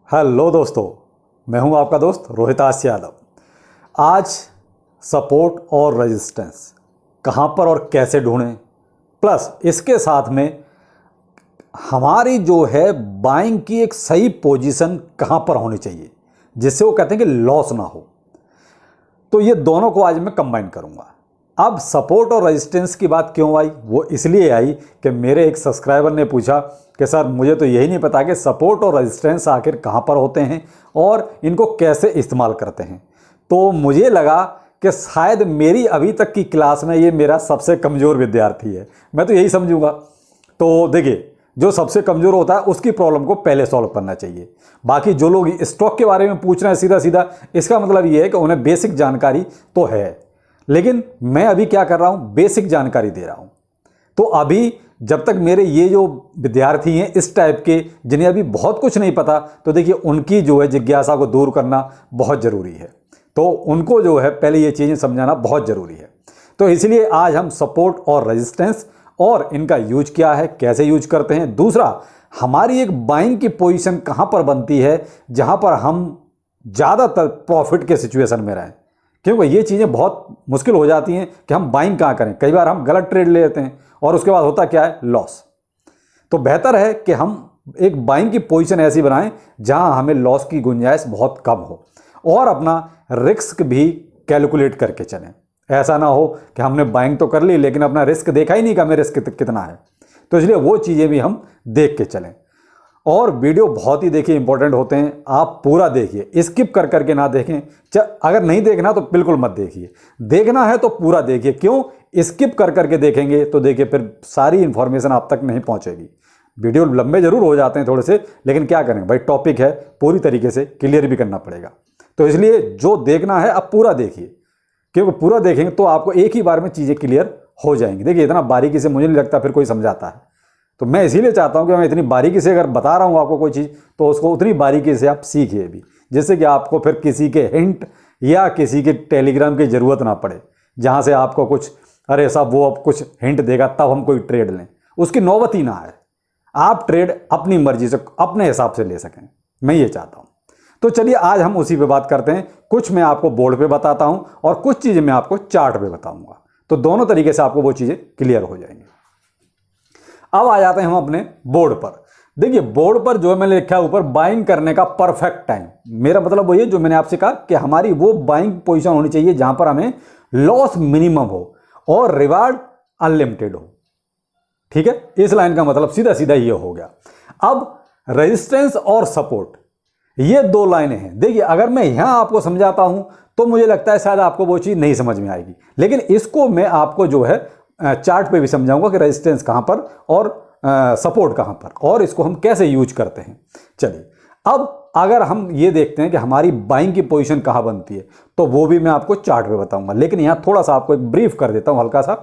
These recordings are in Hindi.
हेलो दोस्तों, मैं हूं आपका दोस्त रोहिताश यादव। आज सपोर्ट और रेजिस्टेंस कहां पर और कैसे ढूंढें, प्लस इसके साथ में हमारी जो है बाइंग की एक सही पोजीशन कहां पर होनी चाहिए जिससे वो कहते हैं कि लॉस ना हो। तो ये दोनों को आज मैं कंबाइन करूंगा। अब सपोर्ट और रेजिस्टेंस की बात क्यों आई? वो इसलिए आई कि मेरे एक सब्सक्राइबर ने पूछा कि सर मुझे तो यही नहीं पता कि सपोर्ट और रेजिस्टेंस आखिर कहाँ पर होते हैं और इनको कैसे इस्तेमाल करते हैं। तो मुझे लगा कि शायद मेरी अभी तक की क्लास में ये मेरा सबसे कमज़ोर विद्यार्थी है, मैं तो यही समझूंगा। तो देखिए, जो सबसे कमज़ोर होता है उसकी प्रॉब्लम को पहले सॉल्व करना चाहिए। बाकी जो लोग स्टॉक के बारे में पूछ रहे हैं सीधा सीधा, इसका मतलब ये है कि उन्हें बेसिक जानकारी तो है, लेकिन मैं अभी क्या कर रहा हूं, बेसिक जानकारी दे रहा हूं। तो अभी जब तक मेरे ये जो विद्यार्थी हैं इस टाइप के, जिन्हें अभी बहुत कुछ नहीं पता, तो देखिए उनकी जो है जिज्ञासा को दूर करना बहुत ज़रूरी है। तो उनको जो है पहले ये चीज़ें समझाना बहुत ज़रूरी है। तो इसलिए आज हम सपोर्ट और रेजिस्टेंस और इनका यूज क्या है, कैसे यूज करते हैं। दूसरा, हमारी एक बाइंग की पोजीशन कहाँ पर बनती है जहाँ पर हम ज़्यादातर प्रॉफिट के सिचुएशन में रहें, क्योंकि ये चीज़ें बहुत मुश्किल हो जाती हैं कि हम बाइंग कहाँ करें। कई बार हम गलत ट्रेड ले लेते हैं और उसके बाद होता क्या है, लॉस। तो बेहतर है कि हम एक बाइंग की पोजीशन ऐसी बनाएं जहां हमें लॉस की गुंजाइश बहुत कम हो और अपना रिस्क भी कैलकुलेट करके चलें। ऐसा ना हो कि हमने बाइंग तो कर ली लेकिन अपना रिस्क देखा ही नहीं कि हमें रिस्क कितना है। तो इसलिए वो चीज़ें भी हम देख के चलें। और वीडियो बहुत ही देखिए इंपॉर्टेंट होते हैं, आप पूरा देखिए, स्किप कर करके ना देखें। अगर नहीं देखना तो बिल्कुल मत देखिए, देखना है तो पूरा देखिए। क्यों स्किप कर करके देखेंगे तो देखिए फिर सारी इंफॉर्मेशन आप तक नहीं पहुंचेगी। वीडियो लंबे जरूर हो जाते हैं थोड़े से, लेकिन क्या करें भाई, टॉपिक है, पूरी तरीके से क्लियर भी करना पड़ेगा। तो इसलिए जो देखना है अब पूरा देखिए, क्योंकि पूरा देखेंगे तो आपको एक ही बार में चीज़ें क्लियर हो जाएंगी। देखिए इतना बारीकी से मुझे नहीं लगता फिर कोई समझाता है। तो मैं इसीलिए चाहता हूं कि मैं इतनी बारीकी से अगर बता रहा हूं आपको कोई चीज़, तो उसको उतनी बारीकी से आप सीखिए भी, जिससे कि आपको फिर किसी के हिंट या किसी के टेलीग्राम की ज़रूरत ना पड़े, जहां से आपको कुछ अरे साहब वो अब कुछ हिंट देगा तब हम कोई ट्रेड लें, उसकी नौबत ही ना आए। आप ट्रेड अपनी मर्जी से अपने हिसाब से ले सकें, मैं ये चाहता हूँ। तो चलिए आज हम उसी पे बात करते हैं। कुछ मैं आपको बोर्ड पे बताता हूँ और कुछ चीज़ें मैं आपको चार्ट पे बताऊँगा, तो दोनों तरीके से आपको वो चीज़ें क्लियर हो जाएंगी। अब आ जाते हैं हम अपने बोर्ड पर। देखिए बोर्ड पर जो है मैंने लिखा है ऊपर, बाइंग करने का परफेक्ट टाइम। मेरा मतलब वही है जो मैंने आपसे कहा कि हमारी वो बाइंग पोजीशन होनी चाहिए जहां पर हमें लॉस मिनिमम हो और रिवार्ड अनलिमिटेड हो। ठीक है, इस लाइन का मतलब सीधा सीधा ये हो गया। अब रेजिस्टेंस और सपोर्ट, ये दो लाइनें हैं। देखिए अगर मैं यहां आपको समझाता हूं तो मुझे लगता है शायद आपको वो चीज नहीं समझ में आएगी, लेकिन इसको मैं आपको जो है चार्ट पे भी समझाऊंगा कि रेजिस्टेंस कहां पर और सपोर्ट कहां पर, और इसको हम कैसे यूज करते हैं। चलिए अब अगर हम ये देखते हैं कि हमारी बाइंग की पोजीशन कहां बनती है, तो वो भी मैं आपको चार्ट पे बताऊंगा, लेकिन यहां थोड़ा सा आपको एक ब्रीफ कर देता हूं हल्का सा।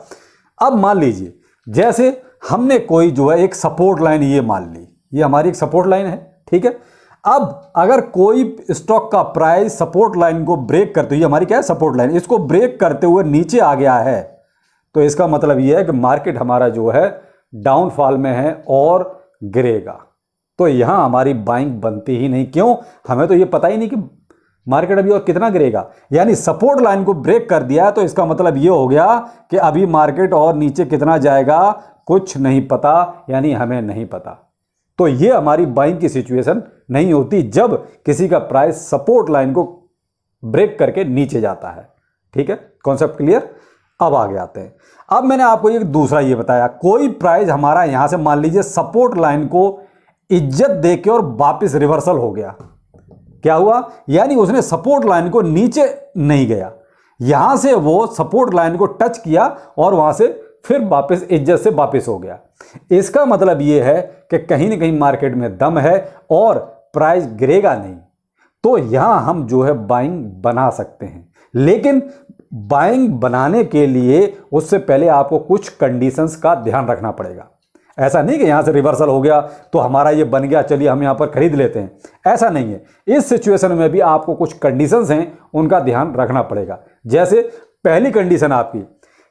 अब मान लीजिए जैसे हमने कोई जो है एक सपोर्ट लाइन ये मान ली, ये हमारी एक सपोर्ट लाइन है, ठीक है। अब अगर कोई स्टॉक का प्राइस सपोर्ट लाइन को ब्रेक करते हुए, हमारी क्या है सपोर्ट लाइन, इसको ब्रेक करते हुए नीचे आ गया है, तो इसका मतलब यह है कि मार्केट हमारा जो है डाउनफॉल में है और गिरेगा। तो यहां हमारी बाइंग बनती ही नहीं। क्यों? हमें तो यह पता ही नहीं कि मार्केट अभी और कितना गिरेगा। यानी सपोर्ट लाइन को ब्रेक कर दिया तो इसका मतलब यह हो गया कि अभी मार्केट और नीचे कितना जाएगा कुछ नहीं पता, यानी हमें नहीं पता। तो यह हमारी बाइंग की सिचुएशन नहीं होती जब किसी का प्राइस सपोर्ट लाइन को ब्रेक करके नीचे जाता है। ठीक है, कॉन्सेप्ट क्लियर। अब आगे आते हैं। अब मैंने आपको एक दूसरा ये बताया, कोई प्राइस हमारा यहां से मान लीजिए सपोर्ट लाइन को इज्जत देके और वापस रिवर्सल हो गया। क्या हुआ? यानी उसने सपोर्ट लाइन को नीचे नहीं गया, यहां से वो सपोर्ट लाइन को टच किया और वहां से फिर वापस इज्जत से वापस हो गया। इसका मतलब ये है कि कहीं ना कहीं मार्केट में दम है और प्राइस गिरेगा नहीं। तो यहां हम जो है बाइंग बना सकते हैं, लेकिन बाइंग बनाने के लिए उससे पहले आपको कुछ कंडीशंस का ध्यान रखना पड़ेगा। ऐसा नहीं कि यहां से रिवर्सल हो गया तो हमारा ये बन गया, चलिए हम यहां पर खरीद लेते हैं, ऐसा नहीं है। इस सिचुएशन में भी आपको कुछ कंडीशंस हैं, उनका ध्यान रखना पड़ेगा। जैसे पहली कंडीशन आपकी,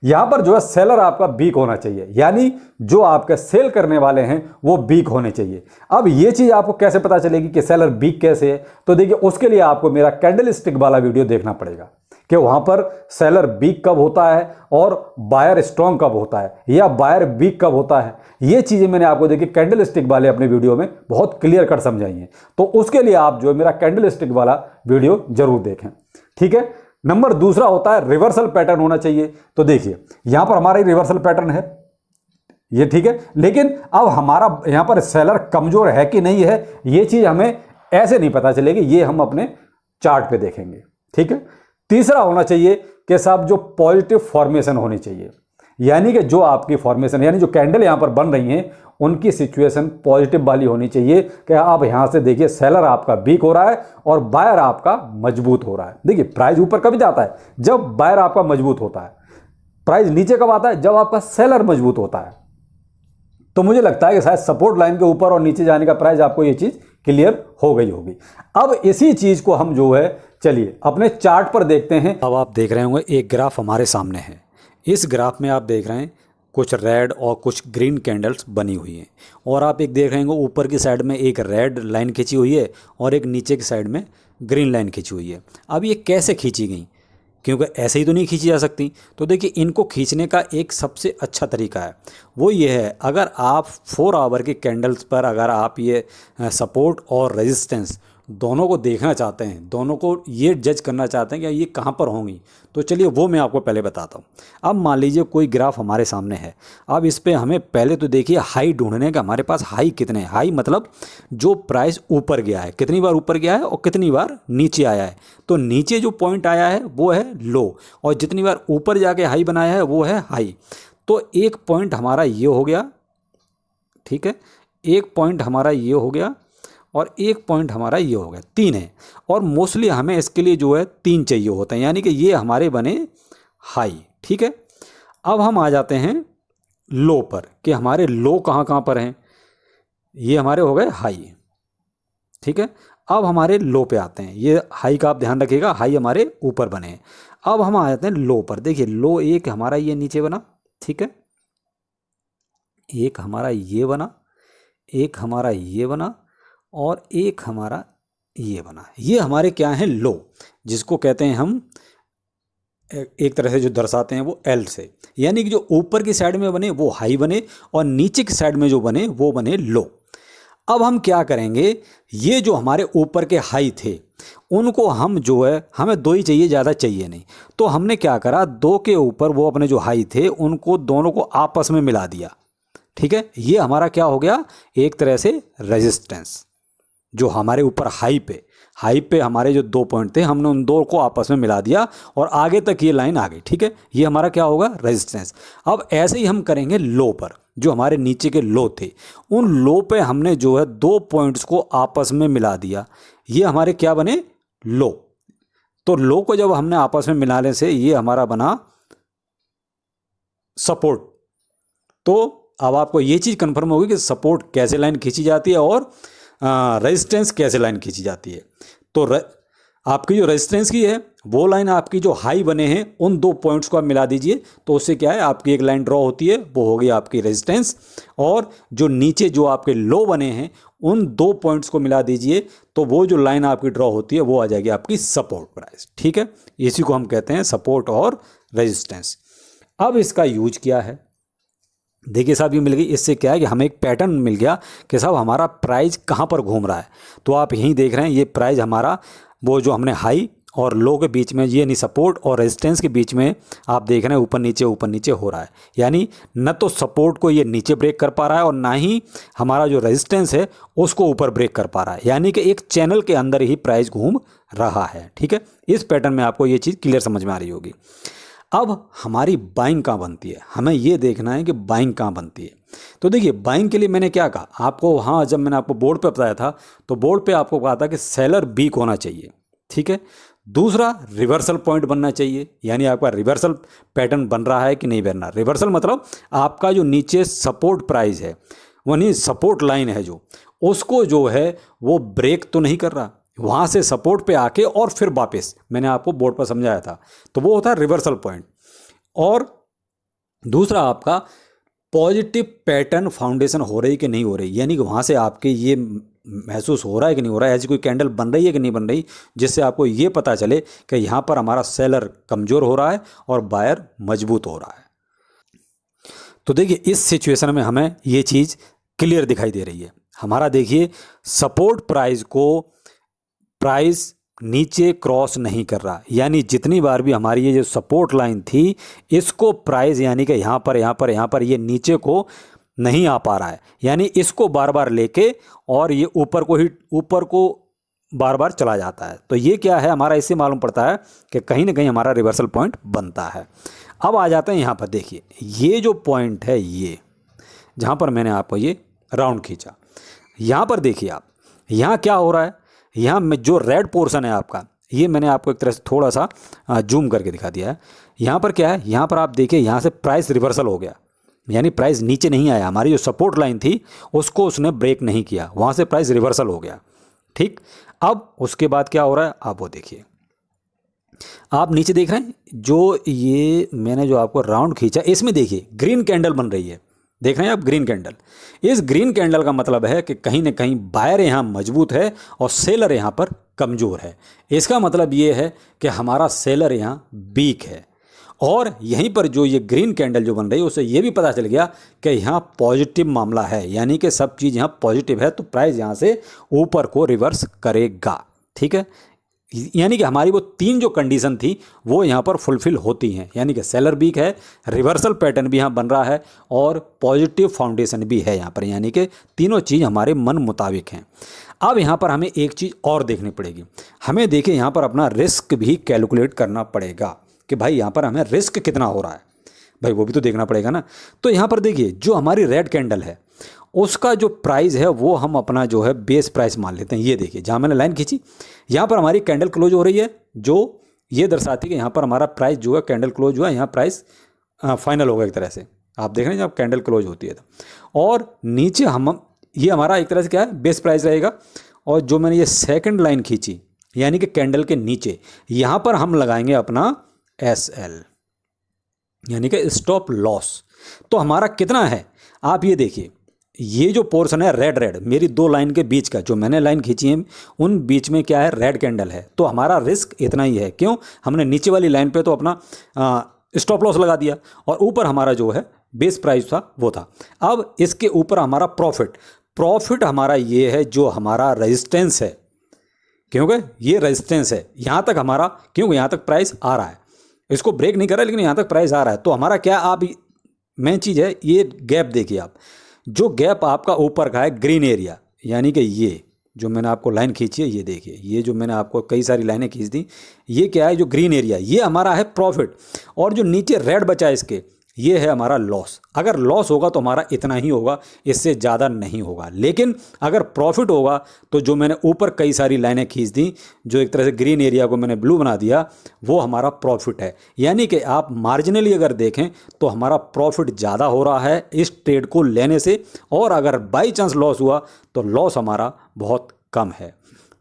यहां पर जो है सेलर आपका वीक होना चाहिए, यानी जो आपके सेल करने वाले हैं वो वीक होने चाहिए। अब ये चीज आपको कैसे पता चलेगी कि सेलर वीक कैसे है, तो देखिए उसके लिए आपको मेरा कैंडल स्टिक वाला वीडियो देखना पड़ेगा कि वहां पर सेलर वीक कब होता है और बायर स्ट्रांग कब होता है या बायर वीक कब होता है। ये चीजें मैंने आपको देखिए कैंडल स्टिक वाले अपने वीडियो में बहुत क्लियर कट समझाई हैं, तो उसके लिए आप जो है मेरा कैंडल स्टिक वाला वीडियो जरूर देखें, ठीक है। नंबर दूसरा होता है रिवर्सल पैटर्न होना चाहिए। तो देखिए यहां पर हमारा रिवर्सल पैटर्न है ये, ठीक है, लेकिन अब हमारा यहां पर सेलर कमजोर है कि नहीं है ये चीज हमें ऐसे नहीं पता चलेगी, ये हम अपने चार्ट पे देखेंगे, ठीक है। तीसरा होना चाहिए कि साहब जो पॉजिटिव फॉर्मेशन होनी चाहिए, यानी कि जो आपकी फॉर्मेशन यानी जो कैंडल यहां पर बन रही हैं उनकी सिचुएशन पॉजिटिव वाली होनी चाहिए कि आप यहां से देखिए सेलर आपका वीक हो रहा है और बायर आपका मजबूत हो रहा है। देखिए प्राइस ऊपर कब जाता है, जब बायर आपका मजबूत होता है। प्राइस नीचे कब आता है, जब आपका सेलर मजबूत होता है। तो मुझे लगता है कि शायद सपोर्ट लाइन के ऊपर और नीचे जाने का प्राइस आपको ये चीज क्लियर हो गई होगी। अब इसी चीज को हम जो है चलिए अपने चार्ट पर देखते हैं। अब आप देख रहे होंगे एक ग्राफ हमारे सामने है। इस ग्राफ में आप देख रहे हैं कुछ रेड और कुछ ग्रीन कैंडल्स बनी हुई हैं, और आप एक देख रहे होंगे ऊपर की साइड में एक रेड लाइन खींची हुई है और एक नीचे की साइड में ग्रीन लाइन खींची हुई है। अब ये कैसे खींची गई, क्योंकि ऐसे ही तो नहीं खींची जा सकती। तो देखिए इनको खींचने का एक सबसे अच्छा तरीका है, वो ये है, अगर आप 4 आवर की कैंडल्स पर अगर आप ये सपोर्ट और रेजिस्टेंस दोनों को देखना चाहते हैं, दोनों को ये जज करना चाहते हैं कि ये कहाँ पर होंगी, तो चलिए वो मैं आपको पहले बताता हूँ। अब मान लीजिए कोई ग्राफ हमारे सामने है। अब इस पे हमें पहले तो देखिए हाई ढूंढने का, हमारे पास हाई कितने हैं। हाई मतलब जो प्राइस ऊपर गया है, कितनी बार ऊपर गया है और कितनी बार नीचे आया है। तो नीचे जो पॉइंट आया है वो है लो, और जितनी बार ऊपर जाके हाई बनाया है वो है हाई। तो एक पॉइंट हमारा ये हो गया, ठीक है, एक पॉइंट हमारा ये हो गया और एक पॉइंट हमारा ये हो गया, 3 है। और मोस्टली हमें इसके लिए जो है 3 चाहिए होते हैं, यानी कि ये हमारे बने हाई, ठीक है। अब हम आ जाते हैं लो पर कि हमारे लो कहाँ कहाँ पर हैं। ये हमारे हो गए हाई, ठीक है। अब हमारे लो पे आते हैं। ये हाई का आप ध्यान रखिएगा, हाई हमारे ऊपर बने हैं। अब हम आ जाते हैं लो पर। देखिए लो एक हमारा ये नीचे बना, ठीक है, एक हमारा ये बना, एक हमारा ये बना और एक हमारा ये बना। ये हमारे क्या हैं, लो, जिसको कहते हैं हम एक तरह से जो दर्शाते हैं वो एल से, यानी कि जो ऊपर की साइड में बने वो हाई बने और नीचे की साइड में जो बने वो बने लो। अब हम क्या करेंगे, ये जो हमारे ऊपर के हाई थे उनको हम जो है, हमें 2 ही चाहिए, ज़्यादा चाहिए नहीं, तो हमने क्या करा, 2 के ऊपर वो अपने जो हाई थे उनको दोनों को आपस में मिला दिया, ठीक है। ये हमारा क्या हो गया, एक तरह से रेजिस्टेंस। जो हमारे ऊपर हाई पे हमारे जो 2 पॉइंट थे हमने उन 2 को आपस में मिला दिया और आगे तक ये लाइन आ गई, ठीक है। ये हमारा क्या होगा, रेजिस्टेंस। अब ऐसे ही हम करेंगे लो पर, जो हमारे नीचे के लो थे उन लो पे हमने जो है 2 पॉइंट्स को आपस में मिला दिया। ये हमारे क्या बने, लो। तो लो को जब हमने आपस में मिलाने से ये हमारा बना सपोर्ट। तो अब आपको ये चीज़ कंफर्म होगी कि सपोर्ट कैसे लाइन खींची जाती है और रेजिस्टेंस कैसे लाइन खींची जाती है। तो आपकी जो रेजिस्टेंस की है वो लाइन आपकी जो हाई बने हैं उन 2 पॉइंट्स को आप मिला दीजिए, तो उससे क्या है, आपकी एक लाइन ड्रॉ होती है, वो होगी आपकी रेजिस्टेंस। और जो नीचे जो आपके लो बने हैं उन 2 पॉइंट्स को मिला दीजिए, तो वो जो लाइन आपकी ड्रॉ होती है वो आ जाएगी आपकी सपोर्ट प्राइस, ठीक है। इसी को हम कहते हैं सपोर्ट और रेजिस्टेंस। अब इसका यूज क्या है, देखिए साहब ये मिल गई, इससे क्या है कि हमें एक पैटर्न मिल गया कि साहब हमारा प्राइस कहाँ पर घूम रहा है। तो आप यहीं देख रहे हैं ये प्राइस हमारा वो जो हमने हाई और लो के बीच में, ये नहीं सपोर्ट और रेजिस्टेंस के बीच में आप देख रहे हैं ऊपर नीचे हो रहा है। यानी न तो सपोर्ट को ये नीचे ब्रेक कर पा रहा है और ना ही हमारा जो रेजिस्टेंस है उसको ऊपर ब्रेक कर पा रहा है, यानी कि एक चैनल के अंदर ही प्राइस घूम रहा है, ठीक है। इस पैटर्न में आपको ये चीज़ क्लियर समझ में आ रही होगी। अब हमारी बाइंग कहाँ बनती है, हमें ये देखना है कि बाइंग कहाँ बनती है। तो देखिए बाइंग के लिए मैंने क्या कहा आपको, हाँ जब मैंने आपको बोर्ड पे बताया था तो बोर्ड पे आपको कहा था कि सेलर वीक होना चाहिए, ठीक है। दूसरा रिवर्सल पॉइंट बनना चाहिए, यानी आपका रिवर्सल पैटर्न बन रहा है कि नहीं बन रहा। रिवर्सल मतलब आपका जो नीचे सपोर्ट प्राइस है वो नहीं, सपोर्ट लाइन है जो, उसको जो है वो ब्रेक तो नहीं कर रहा, वहाँ से सपोर्ट पे आके और फिर वापस, मैंने आपको बोर्ड पर समझाया था, तो वो होता है रिवर्सल पॉइंट। और दूसरा आपका पॉजिटिव पैटर्न फाउंडेशन हो रही कि नहीं हो रही, यानी कि वहाँ से आपके ये महसूस हो रहा है कि नहीं हो रहा है, ऐसी कोई कैंडल बन रही है कि नहीं बन रही, जिससे आपको ये पता चले कि यहाँ पर हमारा सेलर कमज़ोर हो रहा है और बायर मजबूत हो रहा है। तो देखिए इस सिचुएशन में हमें ये चीज़ क्लियर दिखाई दे रही है। हमारा देखिए सपोर्ट प्राइस नीचे क्रॉस नहीं कर रहा, यानी जितनी बार भी हमारी ये जो सपोर्ट लाइन थी इसको प्राइस यानी कि यहाँ पर ये नीचे को नहीं आ पा रहा है, यानी इसको बार बार लेके और ये ऊपर को बार बार चला जाता है। तो ये क्या है हमारा, इससे मालूम पड़ता है कि कहीं ना कहीं हमारा रिवर्सल पॉइंट बनता है। अब आ जाते हैं यहाँ पर, देखिए ये जो पॉइंट है ये जहाँ पर मैंने आपको ये राउंड खींचा, यहाँ पर देखिए आप यहाँ क्या हो रहा है, यहाँ में जो रेड पोर्शन है आपका, ये मैंने आपको एक तरह से थोड़ा सा जूम करके दिखा दिया है। यहाँ पर क्या है, यहाँ पर आप देखिए यहाँ से प्राइस रिवर्सल हो गया, यानी प्राइस नीचे नहीं आया, हमारी जो सपोर्ट लाइन थी उसको उसने ब्रेक नहीं किया, वहाँ से प्राइस रिवर्सल हो गया। ठीक, अब उसके बाद क्या हो रहा है आप वो देखिए, आप नीचे देख रहे हैं जो ये मैंने जो आपको राउंड खींचा इसमें देखिए ग्रीन कैंडल बन रही है, देख रहे हैं आप ग्रीन कैंडल। इस ग्रीन कैंडल का मतलब है कि कहीं ना कहीं बायर यहाँ मजबूत है और सेलर यहाँ पर कमज़ोर है। इसका मतलब ये है कि हमारा सेलर यहाँ वीक है, और यहीं पर जो ये ग्रीन कैंडल जो बन रही है उससे ये भी पता चल गया कि यहाँ पॉजिटिव मामला है, यानी कि सब चीज़ यहाँ पॉजिटिव है, तो प्राइस यहाँ से ऊपर को रिवर्स करेगा। ठीक है, यानी कि हमारी वो तीन जो कंडीशन थी वो यहाँ पर फुलफिल होती हैं, यानी कि सेलर वीक है, रिवर्सल पैटर्न भी यहाँ बन रहा है और पॉजिटिव फाउंडेशन भी है यहाँ पर, यानी कि तीनों चीज़ हमारे मन मुताबिक हैं। अब यहाँ पर हमें एक चीज़ और देखनी पड़ेगी, हमें देखिए यहाँ पर अपना रिस्क भी कैलकुलेट करना पड़ेगा कि भाई यहाँ पर हमें रिस्क कितना हो रहा है, भाई वो भी तो देखना पड़ेगा ना। तो यहाँ पर देखिए जो हमारी रेड कैंडल है उसका जो प्राइस है वो हम अपना जो है बेस प्राइस मान लेते हैं। ये देखिए जहाँ मैंने लाइन खींची यहाँ पर हमारी कैंडल क्लोज हो रही है, जो ये दर्शाती है कि यहाँ पर हमारा प्राइस जो है कैंडल क्लोज हुआ है, यहाँ प्राइस फाइनल होगा एक तरह से, आप देख रहे हैं जब कैंडल क्लोज होती है तो। और नीचे हम ये हमारा एक तरह से क्या है बेस प्राइस रहेगा, और जो मैंने ये सेकेंड लाइन खींची यानी कि कैंडल के नीचे यहाँ पर हम लगाएंगे अपना SL यानी कि स्टॉप लॉस। तो हमारा कितना है आप ये देखिए, ये जो पोर्शन है रेड मेरी दो लाइन के बीच का जो मैंने लाइन खींची है उन बीच में क्या है रेड कैंडल है, तो हमारा रिस्क इतना ही है। क्यों, हमने नीचे वाली लाइन पे तो अपना स्टॉप लॉस लगा दिया और ऊपर हमारा जो है बेस प्राइस था वो था। अब इसके ऊपर हमारा प्रॉफिट हमारा ये है जो हमारा रेजिस्टेंस है, क्योंकि ये रेजिस्टेंस है यहाँ तक हमारा, क्योंकि यहाँ तक प्राइस आ रहा है, इसको ब्रेक नहीं कर रहा लेकिन यहाँ तक प्राइस आ रहा है। तो हमारा क्या, आप मेन चीज़ है ये गैप देखिए आप, जो गैप आपका ऊपर का है ग्रीन एरिया, यानी कि ये जो मैंने आपको लाइन खींची है ये देखिए, ये जो मैंने आपको कई सारी लाइनें खींच दी, ये क्या है जो ग्रीन एरिया ये हमारा है प्रॉफिट, और जो नीचे रेड बचा है इसके ये है हमारा लॉस। अगर लॉस होगा तो हमारा इतना ही होगा, इससे ज़्यादा नहीं होगा। लेकिन अगर प्रॉफिट होगा तो जो मैंने ऊपर कई सारी लाइनें खींच दी, जो एक तरह से ग्रीन एरिया को मैंने ब्लू बना दिया, वो हमारा प्रॉफिट है। यानी कि आप मार्जिनली अगर देखें तो हमारा प्रॉफिट ज़्यादा हो रहा है इस ट्रेड को लेने से, और अगर बाई चांस लॉस हुआ तो लॉस हमारा बहुत कम है।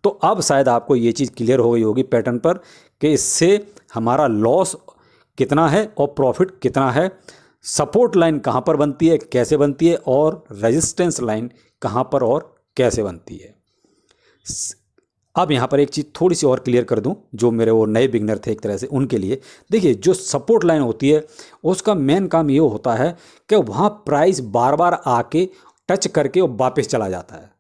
तो अब शायद आपको ये चीज़ क्लियर हो गई होगी पैटर्न पर कि इससे हमारा लॉस कितना है और प्रॉफिट कितना है, सपोर्ट लाइन कहाँ पर बनती है, कैसे बनती है, और रेजिस्टेंस लाइन कहाँ पर और कैसे बनती है। अब यहाँ पर एक चीज़ थोड़ी सी और क्लियर कर दूँ, जो मेरे वो नए बिगनर थे एक तरह से उनके लिए, देखिए जो सपोर्ट लाइन होती है उसका मेन काम ये होता है कि वहाँ प्राइस बार बार आके टच करके और वापस चला जाता है,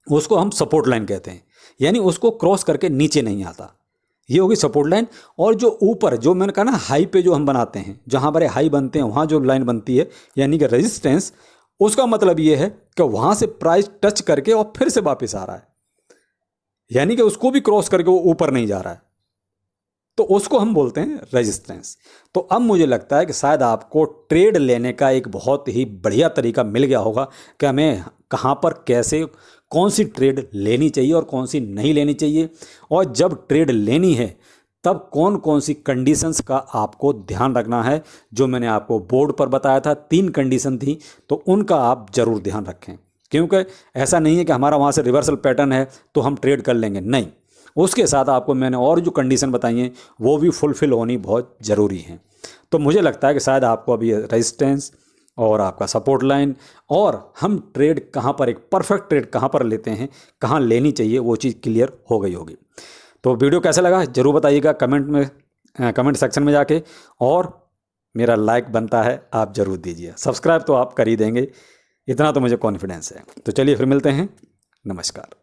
उसको हम सपोर्ट लाइन कहते हैं, यानी उसको क्रॉस करके नीचे नहीं आता, ये होगी सपोर्ट लाइन। और जो ऊपर जो मैंने कहा ना हाई पे जो हम बनाते हैं, जहाँ पर हाई बनते हैं वहाँ जो लाइन बनती है यानी कि रेजिस्टेंस, उसका मतलब ये है कि वहाँ से प्राइस टच करके और फिर से वापस आ रहा है, यानी कि उसको भी क्रॉस करके वो ऊपर नहीं जा रहा है, तो उसको हम बोलते हैं रेजिस्टेंस। तो अब मुझे लगता है कि शायद आपको ट्रेड लेने का एक बहुत ही बढ़िया तरीका मिल गया होगा कि हमें कहाँ पर कैसे कौन सी ट्रेड लेनी चाहिए और कौन सी नहीं लेनी चाहिए, और जब ट्रेड लेनी है तब कौन कौन सी कंडीशंस का आपको ध्यान रखना है। जो मैंने आपको बोर्ड पर बताया था 3 कंडीशन थी, तो उनका आप ज़रूर ध्यान रखें, क्योंकि ऐसा नहीं है कि हमारा वहाँ से रिवर्सल पैटर्न है तो हम ट्रेड कर लेंगे, नहीं, उसके साथ आपको मैंने और जो कंडीशन बताई हैं वो भी फुलफ़िल होनी बहुत ज़रूरी हैं। तो मुझे लगता है कि शायद आपको अभी रेजिस्टेंस और आपका सपोर्ट लाइन और हम ट्रेड कहाँ पर, एक परफेक्ट ट्रेड कहाँ पर लेते हैं, कहाँ लेनी चाहिए, वो चीज़ क्लियर हो गई होगी। तो वीडियो कैसा लगा ज़रूर बताइएगा कमेंट सेक्शन में जाके, और मेरा लाइक बनता है आप ज़रूर दीजिए, सब्सक्राइब तो आप कर ही देंगे, इतना तो मुझे कॉन्फिडेंस है। तो चलिए फिर मिलते हैं, नमस्कार।